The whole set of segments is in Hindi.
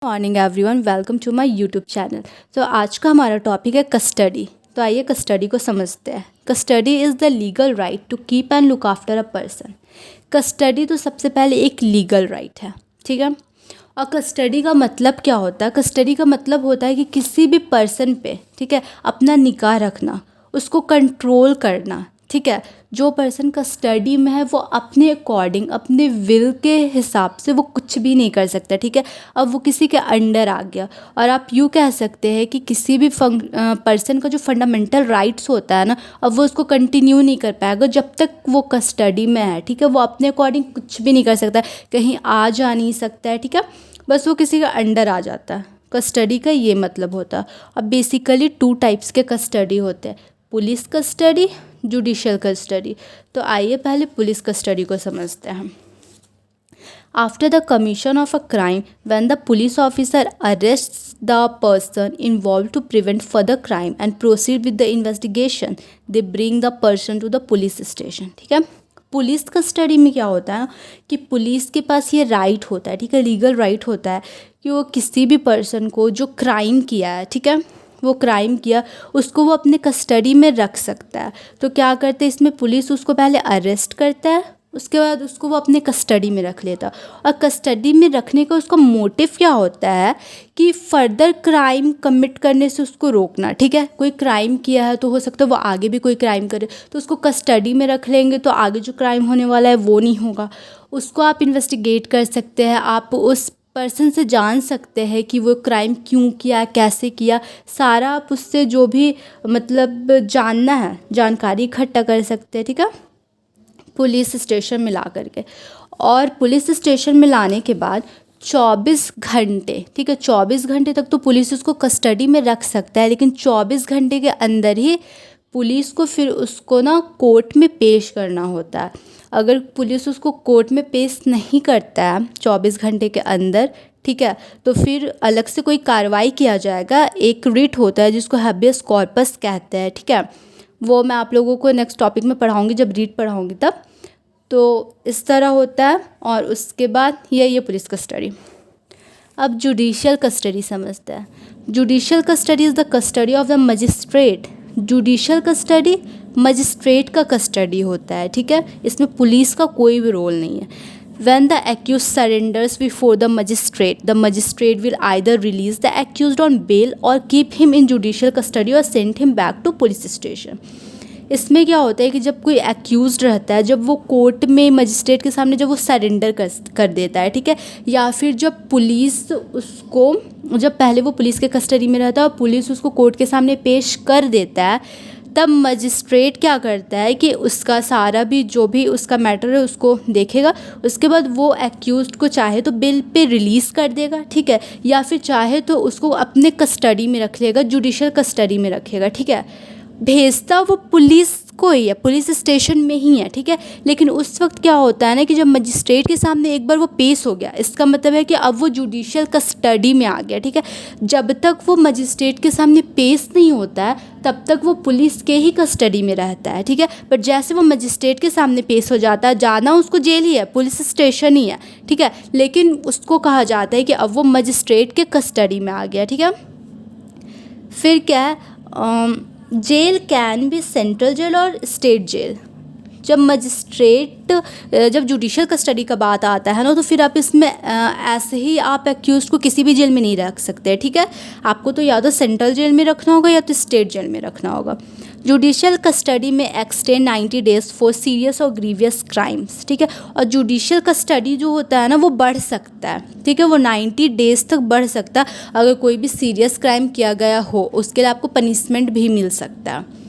Morning everyone, welcome to my YouTube channel. तो आज का हमारा टॉपिक है कस्टडी। तो आइए कस्टडी को समझते हैं। Custody is the legal right to keep and look after a person. Custody तो सबसे पहले एक लीगल राइट है, ठीक है। और कस्टडी का मतलब क्या होता है? कस्टडी का मतलब होता है कि किसी भी पर्सन पे, ठीक है, अपना निगाह रखना, उसको कंट्रोल करना, ठीक है। जो पर्सन कस्टडी में है वो अपने अकॉर्डिंग, अपने विल के हिसाब से वो कुछ भी नहीं कर सकता, ठीक है। अब वो किसी के अंडर आ गया, और आप यूँ कह सकते हैं कि किसी भी पर्सन का जो फंडामेंटल राइट्स होता है ना, अब वो उसको कंटिन्यू नहीं कर पाएगा जब तक वो कस्टडी में है, ठीक है। वो अपने अकॉर्डिंग कुछ भी नहीं कर सकता, कहीं आ जा नहीं सकता है, ठीक है। बस वो किसी का अंडर आ जाता है। कस्टडी का ये मतलब होता है। अब बेसिकली 2 टाइप्स के कस्टडी होते हैं, पुलिस कस्टडी, जुडिशियल कस्टडी। तो आइए पहले पुलिस कस्टडी को समझते हैं। After the commission of a crime, when the police officer arrests the person involve to prevent further crime and proceed with the investigation, they bring the person to the police station, ठीक है। पुलिस कस्टडी में क्या होता है कि पुलिस के पास ये राइट होता है, ठीक है, लीगल राइट होता है कि वो किसी भी पर्सन को जो क्राइम किया है, ठीक है, वो क्राइम किया, उसको वो अपने कस्टडी में रख सकता है। तो क्या करते हैं इसमें, पुलिस उसको पहले अरेस्ट करता है, उसके बाद उसको वो अपने कस्टडी में रख लेता है। और कस्टडी में रखने का उसका मोटिव क्या होता है कि फर्दर क्राइम कमिट करने से उसको रोकना, ठीक है। कोई क्राइम किया है तो हो सकता है वो आगे भी कोई क्राइम करे, तो उसको कस्टडी में रख लेंगे तो आगे जो क्राइम होने वाला है वो नहीं होगा। उसको आप इन्वेस्टिगेट कर सकते हैं, आप उस पर्सन से जान सकते हैं कि वो क्राइम क्यों किया, कैसे किया, सारा आप उससे जो भी मतलब जानना है जानकारी इकट्ठा कर सकते हैं, ठीक है, पुलिस स्टेशन में ला करके। और पुलिस स्टेशन में लाने के बाद 24 घंटे, ठीक है, 24 घंटे तक तो पुलिस उसको कस्टडी में रख सकता है, लेकिन 24 घंटे के अंदर ही पुलिस को फिर उसको ना कोर्ट में पेश करना होता है। अगर पुलिस उसको कोर्ट में पेश नहीं करता है 24 घंटे के अंदर, ठीक है, तो फिर अलग से कोई कार्रवाई किया जाएगा। एक रिट होता है जिसको हैबियस कॉर्पस कहते हैं, ठीक है। वो मैं आप लोगों को नेक्स्ट टॉपिक में पढ़ाऊँगी, जब रीड पढ़ाऊँगी तब। तो इस तरह होता है। और उसके बाद ये पुलिस कस्टडी। अब जुडिशियल कस्टडी समझते हैं। Judicial custody is the custody of the magistrate. Judicial custody magistrate का कस्टडी होता है, ठीक है, इसमें पुलिस का कोई भी रोल नहीं है। When the accused surrenders before the magistrate will either release the accused on bail or keep him in judicial custody or send him back to police station. इसमें क्या होता है कि जब कोई एक्यूज्ड रहता है, जब वो कोर्ट में मजिस्ट्रेट के सामने जब वो सरेंडर कर देता है, ठीक है, या फिर जब पुलिस उसको, जब पहले वो पुलिस के कस्टडी में रहता है और पुलिस उसको कोर्ट के सामने पेश कर देता है, तब मजिस्ट्रेट क्या करता है कि उसका सारा भी जो भी उसका मैटर है उसको देखेगा। उसके बाद वो एक्यूज्ड को चाहे तो बेल पे रिलीज़ कर देगा, ठीक है, या फिर चाहे तो उसको अपने कस्टडी में रख लेगा, जुडिशियल कस्टडी में रखेगा, ठीक है। भेजता वो पुलिस को ही है, पुलिस स्टेशन में ही है, ठीक है। लेकिन उस वक्त क्या होता है ना कि जब मजिस्ट्रेट के सामने एक बार वो पेश हो गया, इसका मतलब है कि अब वो जुडिशियल कस्टडी में आ गया, ठीक है। जब तक वो मजिस्ट्रेट के सामने पेश नहीं होता है तब तक वो पुलिस के ही कस्टडी में रहता है, ठीक है। बट जैसे वो मजिस्ट्रेट के सामने पेश हो जाता है, जाना उसको जेल ही है, पुलिस स्टेशन ही है, ठीक है, लेकिन उसको कहा जाता है कि अब वो मजिस्ट्रेट के कस्टडी में आ गया, ठीक है। फिर क्या है, jail can be central jail और स्टेट जेल। जब जुडिशियल कस्टडी का बात आता है ना, तो फिर आप इसमें ऐसे ही आप एक्यूज को किसी भी जेल में नहीं रख सकते, ठीक है। आपको तो या तो सेंट्रल जेल में रखना होगा या तो स्टेट जेल में रखना होगा। जुडिशियल कस्टडी में एक्सटेंड 90 डेज फॉर सीरियस और ग्रीवियस क्राइम्स, ठीक है। और जुडिशियल कस्टडी जो होता है ना वो बढ़ सकता है, ठीक है, वो 90 डेज तक बढ़ सकता है। अगर कोई भी सीरियस क्राइम किया गया हो उसके लिए आपको पनिशमेंट भी मिल सकता है।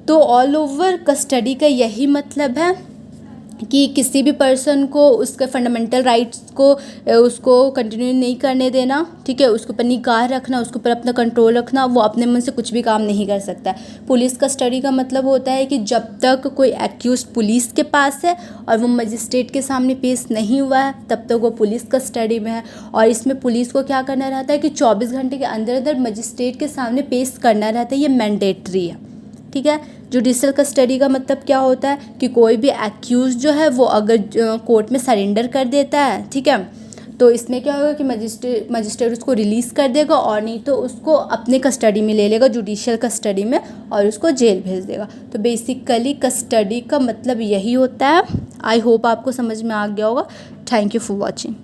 तो ऑल ओवर कस्टडी का यही मतलब है कि किसी भी पर्सन को उसके फंडामेंटल राइट्स को उसको कंटिन्यू नहीं करने देना, ठीक है, उसके ऊपर निगाह रखना, उसके ऊपर अपना कंट्रोल रखना, वो अपने मन से कुछ भी काम नहीं कर सकता। पुलिस कस्टडी का मतलब होता है कि जब तक कोई एक्यूज पुलिस के पास है और वो मजिस्ट्रेट के सामने पेश नहीं हुआ है तब तक वो पुलिस कस्टडी में है। और इसमें पुलिस को क्या करना रहता है कि 24 घंटे के अंदर अंदर मजिस्ट्रेट के सामने पेश करना रहता है, ये मैंडेटरी है, ठीक है। जुडिशियल कस्टडी का मतलब क्या होता है कि कोई भी एक्यूज जो है वो अगर कोर्ट में सरेंडर कर देता है, ठीक है, तो इसमें क्या होगा कि मजिस्ट्रेट उसको रिलीज़ कर देगा, और नहीं तो उसको अपने कस्टडी में ले लेगा, जुडिशियल कस्टडी में, और उसको जेल भेज देगा। तो बेसिकली कस्टडी का मतलब यही होता है। आई होप आपको समझ में आ गया होगा। Thank you for watching.